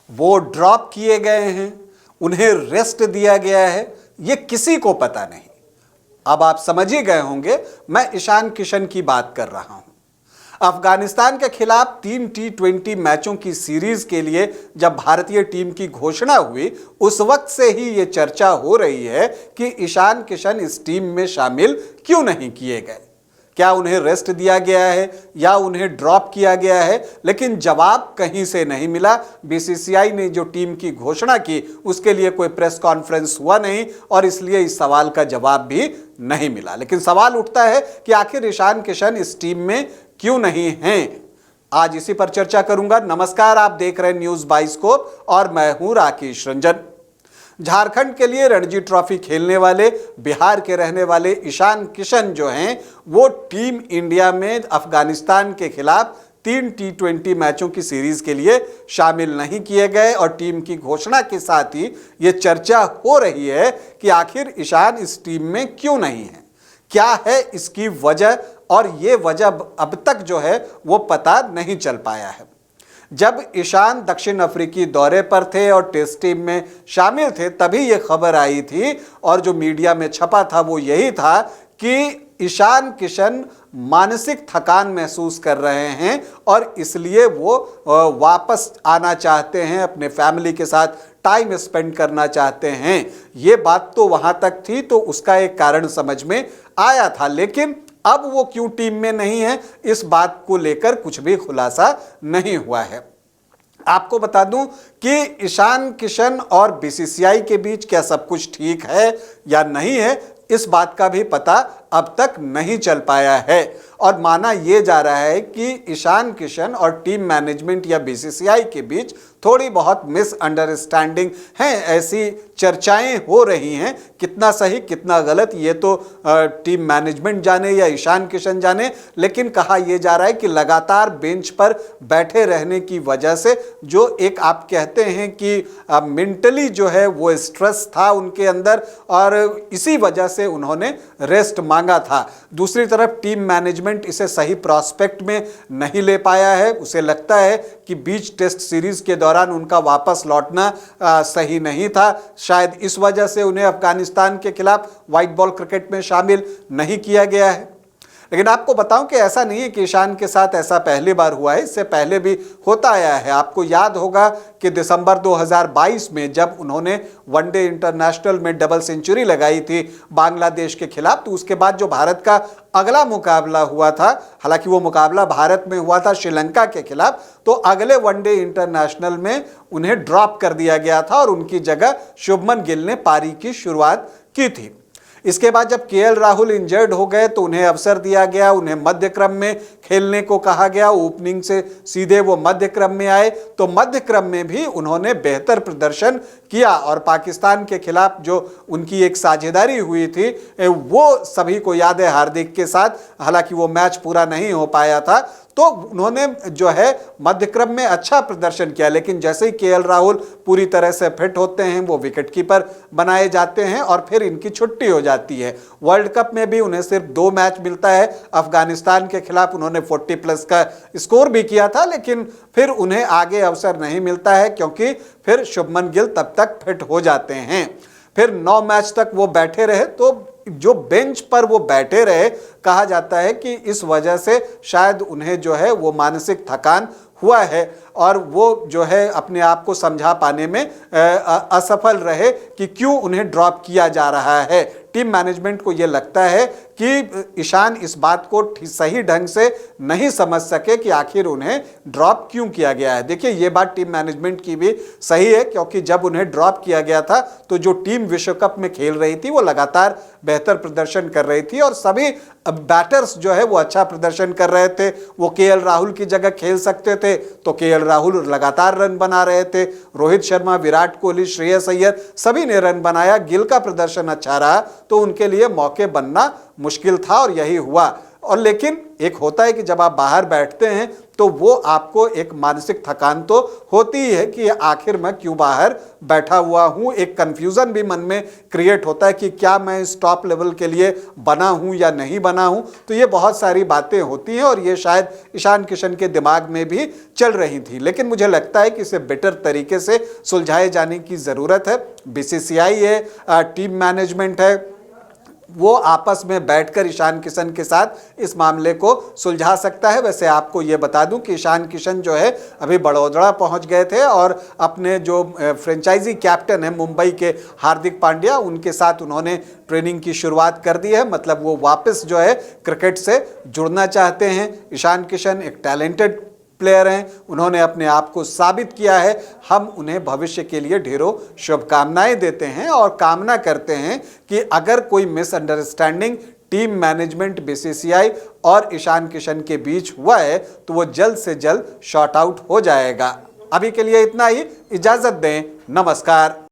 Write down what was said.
वो ड्रॉप किए गए हैं, उन्हें रेस्ट दिया गया है, ये किसी को पता नहीं। अब आप समझ ही गए होंगे मैं ईशान किशन की बात कर रहा हूं। अफगानिस्तान के खिलाफ 3 T20 मैचों की सीरीज के लिए जब भारतीय टीम की घोषणा हुई, उस वक्त से ही यह चर्चा हो रही है कि ईशान किशन इस टीम में शामिल क्यों नहीं किए गए। क्या उन्हें रेस्ट दिया गया है या उन्हें ड्रॉप किया गया है, लेकिन जवाब कहीं से नहीं मिला। बीसीसीआई ने जो टीम की घोषणा की उसके लिए कोई प्रेस कॉन्फ्रेंस हुआ नहीं और इसलिए इस सवाल का जवाब भी नहीं मिला। लेकिन सवाल उठता है कि आखिर ईशान किशन इस टीम में क्यों नहीं हैं। आज इसी पर चर्चा करूंगा। नमस्कार, आप देख रहे हैं न्यूज बाइस्कोप और मैं हूं राकेश रंजन। झारखंड के लिए रणजी ट्रॉफी खेलने वाले बिहार के रहने वाले ईशान किशन जो हैं वो टीम इंडिया में अफगानिस्तान के खिलाफ 3 T20 मैचों की सीरीज के लिए शामिल नहीं किए गए और टीम की घोषणा के साथ ही ये चर्चा हो रही है कि आखिर ईशान इस टीम में क्यों नहीं है, क्या है इसकी वजह, और ये वजह अब तक जो है वो पता नहीं चल पाया है। जब ईशान दक्षिण अफ्रीकी दौरे पर थे और टेस्ट टीम में शामिल थे तभी ये खबर आई थी और जो मीडिया में छपा था वो यही था कि ईशान किशन मानसिक थकान महसूस कर रहे हैं और इसलिए वो वापस आना चाहते हैं, अपने फैमिली के साथ टाइम स्पेंड करना चाहते हैं। ये बात तो वहां तक थी, तो उसका एक कारण समझ में आया था। लेकिन अब वो क्यों टीम में नहीं है, इस बात को लेकर कुछ भी खुलासा नहीं हुआ है। आपको बता दूं कि ईशान किशन और बीसीसीआई के बीच क्या सब कुछ ठीक है या नहीं है, इस बात का भी पता अब तक नहीं चल पाया है। और माना यह जा रहा है कि ईशान किशन और टीम मैनेजमेंट या बीसीसीआई के बीच थोड़ी बहुत मिसअंडरस्टैंडिंग है, ऐसी चर्चाएं हो रही हैं। कितना सही कितना गलत ये तो टीम मैनेजमेंट जाने या ईशान किशन जाने, लेकिन कहा यह जा रहा है कि लगातार बेंच पर बैठे रहने की वजह से जो एक आप कहते हैं कि मेंटली जो है वो स्ट्रेस था उनके अंदर और इसी वजह से उन्होंने रेस्ट मांगा था। दूसरी तरफ टीम मैनेजमेंट इसे सही प्रॉस्पेक्ट में नहीं ले पाया है। उसे लगता है कि बीच टेस्ट सीरीज के दौरान उनका वापस लौटना सही नहीं था। शायद इस वजह से उन्हें अफगानिस्तान के खिलाफ व्हाइट बॉल क्रिकेट में शामिल नहीं किया गया है। लेकिन आपको बताऊं कि ऐसा नहीं है कि ईशान के साथ ऐसा पहली बार हुआ है, इससे पहले भी होता आया है। आपको याद होगा कि दिसंबर 2022 में जब उन्होंने वनडे इंटरनेशनल में डबल सेंचुरी लगाई थी बांग्लादेश के खिलाफ, तो उसके बाद जो भारत का अगला मुकाबला हुआ था, हालांकि वो मुकाबला भारत में हुआ था श्रीलंका के खिलाफ, तो अगले वनडे इंटरनेशनल में उन्हें ड्रॉप कर दिया गया था और उनकी जगह शुभमन गिल ने पारी की शुरुआत की थी। इसके बाद जब केएल राहुल इंजर्ड हो गए तो उन्हें अवसर दिया गया, उन्हें मध्य क्रम में खेलने को कहा गया। ओपनिंग से सीधे वो मध्य क्रम में आए, तो मध्य क्रम में भी उन्होंने बेहतर प्रदर्शन किया और पाकिस्तान के खिलाफ जो उनकी एक साझेदारी हुई थी वो सभी को याद है हार्दिक के साथ, हालांकि वो मैच पूरा नहीं हो पाया था, तो उन्होंने जो है मध्य क्रम में अच्छा प्रदर्शन किया। लेकिन जैसे ही केएल राहुल पूरी तरह से फिट होते हैं वो विकेटकीपर बनाए जाते हैं और फिर इनकी छुट्टी हो जाती है। वर्ल्ड कप में भी उन्हें सिर्फ 2 मैच मिलता है। अफगानिस्तान के खिलाफ उन्होंने 40+ का स्कोर भी किया था, लेकिन फिर उन्हें आगे अवसर नहीं मिलता है क्योंकि फिर शुभमन गिल तब तक फिट हो जाते हैं। फिर 9 मैच तक वो बैठे रहे, तो जो बेंच पर वो बैठे रहे, कहा जाता है कि इस वजह से शायद उन्हें जो है वो मानसिक थकान हुआ है और वो जो है अपने आप को समझा पाने में असफल रहे कि क्यों उन्हें ड्रॉप किया जा रहा है। टीम मैनेजमेंट को ये लगता है कि ईशान इस बात को सही ढंग से नहीं समझ सके कि आखिर उन्हें ड्रॉप क्यों किया गया है। देखिए ये बात टीम मैनेजमेंट की भी सही है, क्योंकि जब उन्हें ड्रॉप किया गया था तो जो टीम विश्व कप में खेल रही थी वो लगातार बेहतर प्रदर्शन कर रही थी और सभी बैटर्स जो है वो अच्छा प्रदर्शन कर रहे थे। वो केएल राहुल की जगह खेल सकते थे तो केएल राहुल लगातार रन बना रहे थे। रोहित शर्मा, विराट कोहली, श्रेयस अय्यर सभी ने रन बनाया। गिल का प्रदर्शन अच्छा रहा तो उनके लिए मौके बनना मुश्किल था और यही हुआ। और लेकिन एक होता है कि जब आप बाहर बैठते हैं तो वो आपको एक मानसिक थकान तो होती ही है कि आखिर मैं क्यों बाहर बैठा हुआ हूँ, एक कन्फ्यूज़न भी मन में क्रिएट होता है कि क्या मैं इस टॉप लेवल के लिए बना हूँ या नहीं बना हूँ। तो ये बहुत सारी बातें होती हैं और ये शायद ईशान किशन के दिमाग में भी चल रही थी, लेकिन मुझे लगता है कि इसे बेटर तरीके से सुलझाए जाने की ज़रूरत है। बीसीसीआई है, टीम मैनेजमेंट है, वो आपस में बैठकर ईशान किशन के साथ इस मामले को सुलझा सकता है। वैसे आपको ये बता दूं कि ईशान किशन जो है अभी बड़ौदा पहुंच गए थे और अपने जो फ्रेंचाइजी कैप्टन है मुंबई के हार्दिक पांड्या, उनके साथ उन्होंने ट्रेनिंग की शुरुआत कर दी है। मतलब वो वापस जो है क्रिकेट से जुड़ना चाहते हैं। ईशान किशन एक टैलेंटेड प्लेयर हैं, उन्होंने अपने आप को साबित किया है। हम उन्हें भविष्य के लिए ढेरों शुभकामनाएं देते हैं और कामना करते हैं कि अगर कोई मिसअंडरस्टैंडिंग टीम मैनेजमेंट, बीसीसीआई और ईशान किशन के बीच हुआ है तो वो जल्द से जल्द शॉर्ट आउट हो जाएगा। अभी के लिए इतना ही, इजाजत दें, नमस्कार।